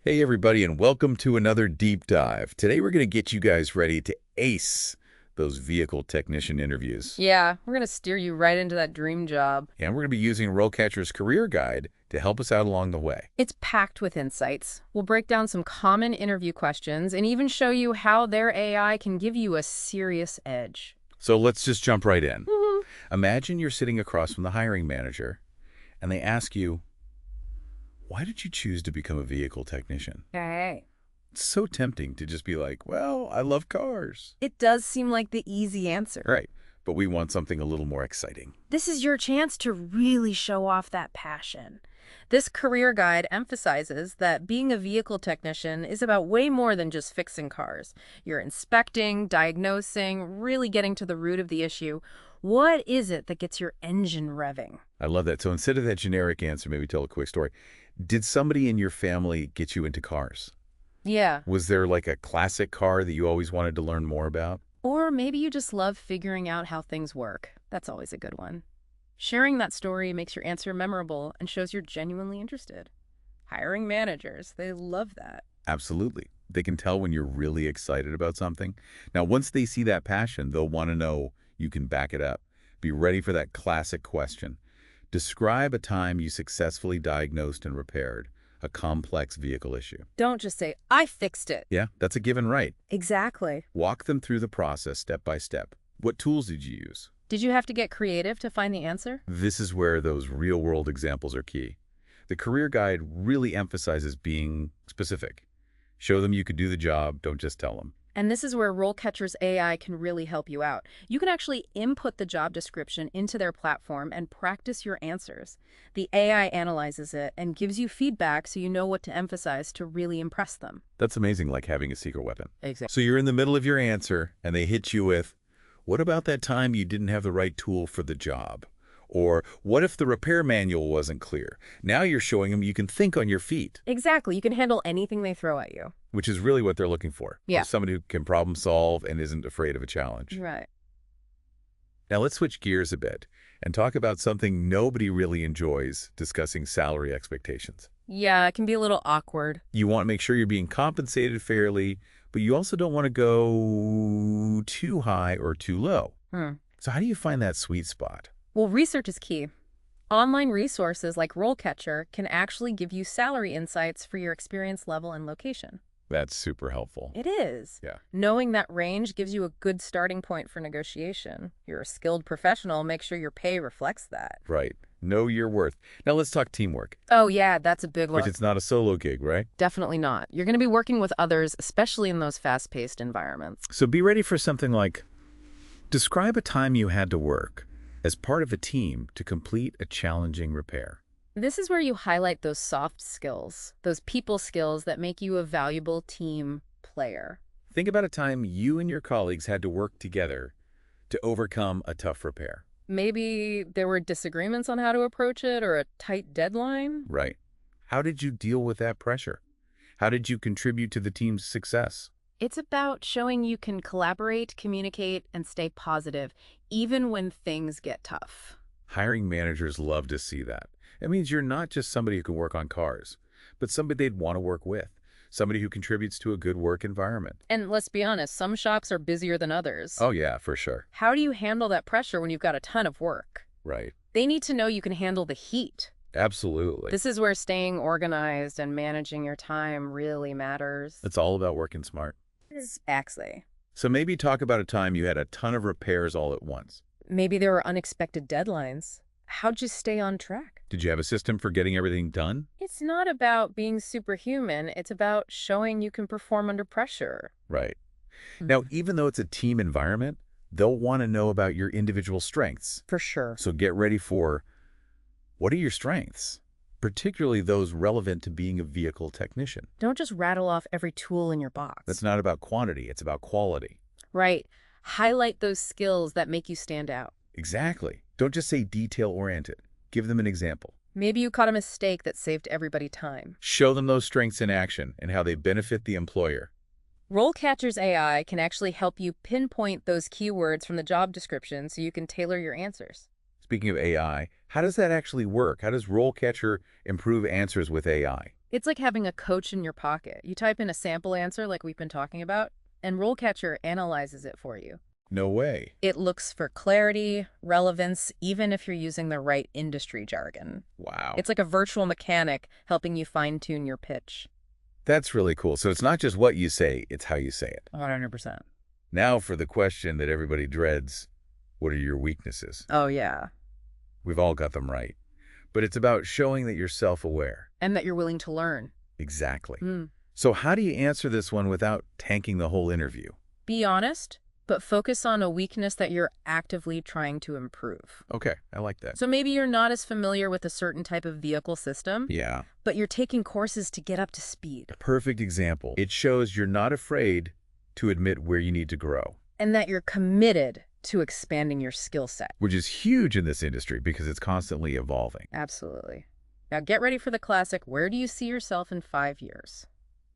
Hey everybody, and welcome to another deep dive. Today we're going to get you guys ready to ace those vehicle technician interviews. Yeah, we're going to steer you right into that dream job. And we're going to be using RoleCatcher's Career Guide to help us out along the way. It's packed with insights. We'll break down some common interview questions and even show you how their AI can give you a serious edge. So let's just jump right in. Woohoo. Imagine you're sitting across from the hiring manager, and they ask you, why did you choose to become a vehicle technician? Hey. It's so tempting to just be like, well, I love cars. It does seem like the easy answer. Right, but we want something a little more exciting. This is your chance to really show off that passion. This career guide emphasizes that being a vehicle technician is about way more than just fixing cars. You're inspecting, diagnosing, really getting to the root of the issue. What is it that gets your engine revving? I love that. So instead of that generic answer, maybe tell a quick story. Did somebody in your family get you into cars? Yeah. Was there like a classic car that you always wanted to learn more about? Or maybe you just love figuring out how things work. That's always a good one. Sharing that story makes your answer memorable and shows you're genuinely interested. Hiring managers, they love that. Absolutely. They can tell when you're really excited about something. Now, once they see that passion, they'll want to know you can back it up. Be ready for that classic question. Describe a time you successfully diagnosed and repaired a complex vehicle issue. Don't just say, I fixed it. Yeah, that's a given right. Exactly. Walk them through the process step by step. What tools did you use? Did you have to get creative to find the answer? This is where those real-world examples are key. The career guide really emphasizes being specific. Show them you could do the job, don't just tell them. And this is where RoleCatcher's AI can really help you out. You can actually input the job description into their platform and practice your answers. The AI analyzes it and gives you feedback so you know what to emphasize to really impress them. That's amazing, like having a secret weapon. Exactly. So you're in the middle of your answer, and they hit you with, what about that time you didn't have the right tool for the job? Or what if the repair manual wasn't clear? Now you're showing them you can think on your feet. Exactly. You can handle anything they throw at you. Which is really what they're looking for. Yeah. Somebody who can problem solve and isn't afraid of a challenge. Right. Now let's switch gears a bit and talk about something nobody really enjoys, discussing salary expectations. Yeah, it can be a little awkward. You want to make sure you're being compensated fairly, but you also don't want to go too high or too low. So how do you find that sweet spot? Well, research is key. Online resources like RoleCatcher can actually give you salary insights for your experience level and location. That's super helpful. It is. Yeah. Knowing that range gives you a good starting point for negotiation. You're a skilled professional, make sure your pay reflects that. Right. Know your worth. Now let's talk teamwork. Oh, yeah, that's a big one. Which it's not a solo gig, right? Definitely not. You're going to be working with others, especially in those fast-paced environments. So be ready for something like, describe a time you had to work as part of a team to complete a challenging repair. This is where you highlight those soft skills, those people skills that make you a valuable team player. Think about a time you and your colleagues had to work together to overcome a tough repair. Maybe there were disagreements on how to approach it or a tight deadline. Right. How did you deal with that pressure? How did you contribute to the team's success? It's about showing you can collaborate, communicate, and stay positive, even when things get tough. Hiring managers love to see that. It means you're not just somebody who can work on cars, but somebody they'd want to work with, somebody who contributes to a good work environment. And let's be honest, some shops are busier than others. Oh, yeah, for sure. How do you handle that pressure when you've got a ton of work? Right. They need to know you can handle the heat. Absolutely. This is where staying organized and managing your time really matters. It's all about working smart. Exactly. So maybe talk about a time you had a ton of repairs all at once. Maybe there were unexpected deadlines. How'd you stay on track? Did you have a system for getting everything done? It's not about being superhuman. It's about showing you can perform under pressure. Right. Now, even though it's a team environment, they'll want to know about your individual strengths. For sure. So get ready for, what are your strengths? Particularly those relevant to being a vehicle technician. Don't just rattle off every tool in your box. That's not about quantity, it's about quality. Right. Highlight those skills that make you stand out. Exactly. Don't just say detail-oriented. Give them an example. Maybe you caught a mistake that saved everybody time. Show them those strengths in action and how they benefit the employer. RoleCatcher's AI can actually help you pinpoint those keywords from the job description so you can tailor your answers. Speaking of AI, how does that actually work? How does RoleCatcher improve answers with AI? It's like having a coach in your pocket. You type in a sample answer like we've been talking about, and RoleCatcher analyzes it for you. No way. It looks for clarity, relevance, even if you're using the right industry jargon. Wow. It's like a virtual mechanic helping you fine-tune your pitch. That's really cool. So it's not just what you say, it's how you say it. 100%. Now for the question that everybody dreads, what are your weaknesses? Oh, yeah. We've all got them right. But it's about showing that you're self-aware. And that you're willing to learn. Exactly. Mm. So how do you answer this one without tanking the whole interview? Be honest, but focus on a weakness that you're actively trying to improve. Okay, I like that. So maybe you're not as familiar with a certain type of vehicle system, Yeah. but you're taking courses to get up to speed. Perfect example. It shows you're not afraid to admit where you need to grow. And that you're committed to expanding your skill set. Which is huge in this industry because it's constantly evolving. Absolutely. Now get ready for the classic, where do you see yourself in 5 years?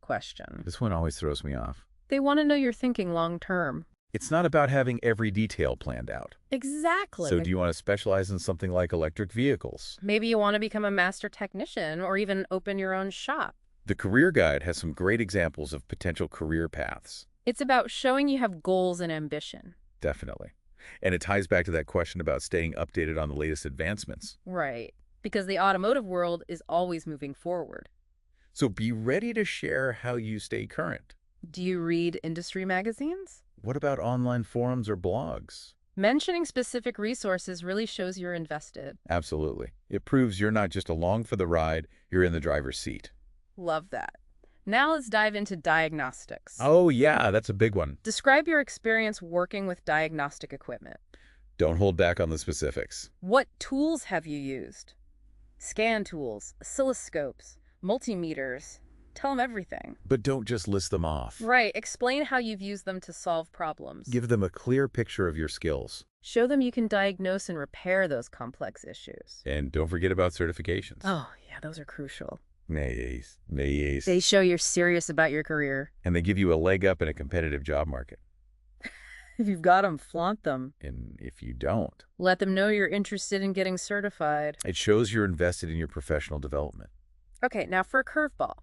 Question. This one always throws me off. They want to know you're thinking long term. It's not about having every detail planned out. Exactly. So do you want to specialize in something like electric vehicles? Maybe you want to become a master technician or even open your own shop. The Career Guide has some great examples of potential career paths. It's about showing you have goals and ambition. Definitely. And it ties back to that question about staying updated on the latest advancements. Right. Because the automotive world is always moving forward. So be ready to share how you stay current. Do you read industry magazines? What about online forums or blogs? Mentioning specific resources really shows you're invested. Absolutely. It proves you're not just along for the ride, you're in the driver's seat. Love that. Now let's dive into diagnostics. Oh yeah, that's a big one. Describe your experience working with diagnostic equipment. Don't hold back on the specifics. What tools have you used? Scan tools, oscilloscopes, multimeters. Tell them everything. But don't just list them off. Right. Explain how you've used them to solve problems. Give them a clear picture of your skills. Show them you can diagnose and repair those complex issues. And don't forget about certifications. Oh, yeah, those are crucial. Nays. Nays. They show you're serious about your career. And they give you a leg up in a competitive job market. If you've got them, flaunt them. And if you don't, Let them know you're interested in getting certified. it shows you're invested in your professional development. Okay, now for a curveball.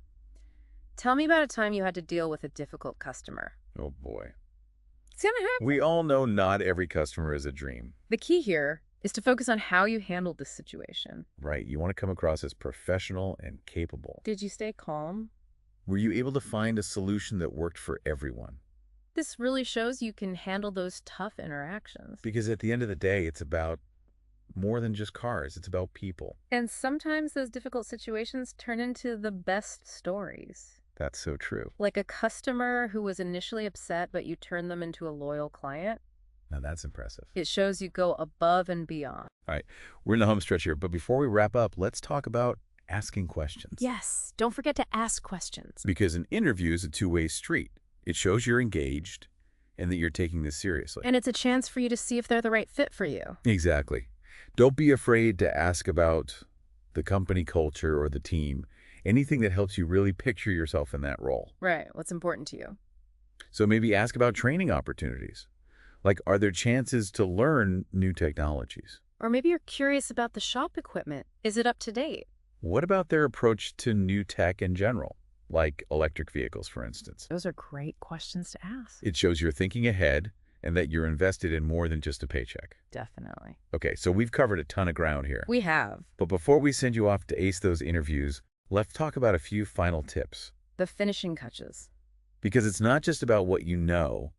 Tell me about a time you had to deal with a difficult customer. Oh boy. It's gonna happen. We all know not every customer is a dream, The key here is to focus on how you handled this situation. right? You want to come across as professional and capable. Did you stay calm? Were you able to find a solution that worked for everyone? This really shows you can handle those tough interactions. Because at the end of the day, it's about more than just cars. It's about people. And sometimes those difficult situations turn into the best stories. That's so true. Like a customer who was initially upset, but you turned them into a loyal client. Now that's impressive. It shows you go above and beyond. All right, we're in the home stretch here, but before we wrap up, let's talk about asking questions. Yes, don't forget to ask questions. Because an interview is a two-way street. It shows you're engaged and that you're taking this seriously. And it's a chance for you to see if they're the right fit for you. Exactly. Don't be afraid to ask about the company culture or the team, anything that helps you really picture yourself in that role. Right, what's important to you. So maybe ask about training opportunities. Like, are there chances to learn new technologies? Or maybe you're curious about the shop equipment. Is it up to date? What about their approach to new tech in general, like electric vehicles, for instance? Those are great questions to ask. It shows you're thinking ahead and that you're invested in more than just a paycheck. Definitely. Okay, so we've covered a ton of ground here. We have. But before we send you off to ace those interviews, let's talk about a few final tips. The finishing touches. Because it's not just about what you know,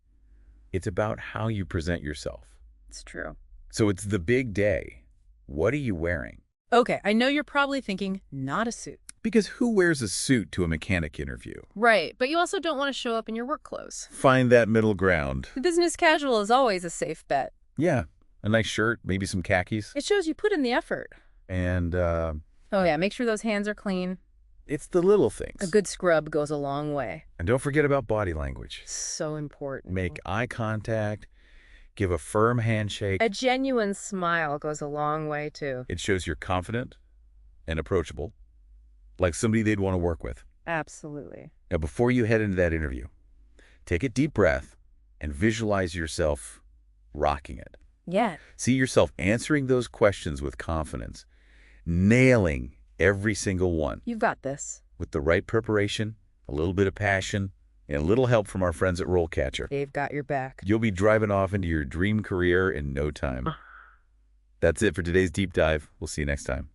it's about how you present yourself. It's true. So it's the big day. What are you wearing? Okay, I know you're probably thinking, not a suit. Because who wears a suit to a mechanic interview? Right, but you also don't want to show up in your work clothes. Find that middle ground. Business casual is always a safe bet. Yeah, a nice shirt, maybe some khakis. It shows you put in the effort. And Oh yeah, make sure those hands are clean. it's the little things. A good scrub goes a long way. And don't forget about body language. So important. Make eye contact, give a firm handshake. A genuine smile goes a long way too. It shows you're confident and approachable, like somebody they'd want to work with. Absolutely. Now, before you head into that interview, take a deep breath and visualize yourself rocking it. Yeah. See yourself answering those questions with confidence, nailing every single one. You've got this. With the right preparation, a little bit of passion, and a little help from our friends at RoleCatcher, They've got your back. you'll be driving off into your dream career in no time. That's it for today's deep dive. We'll see you next time.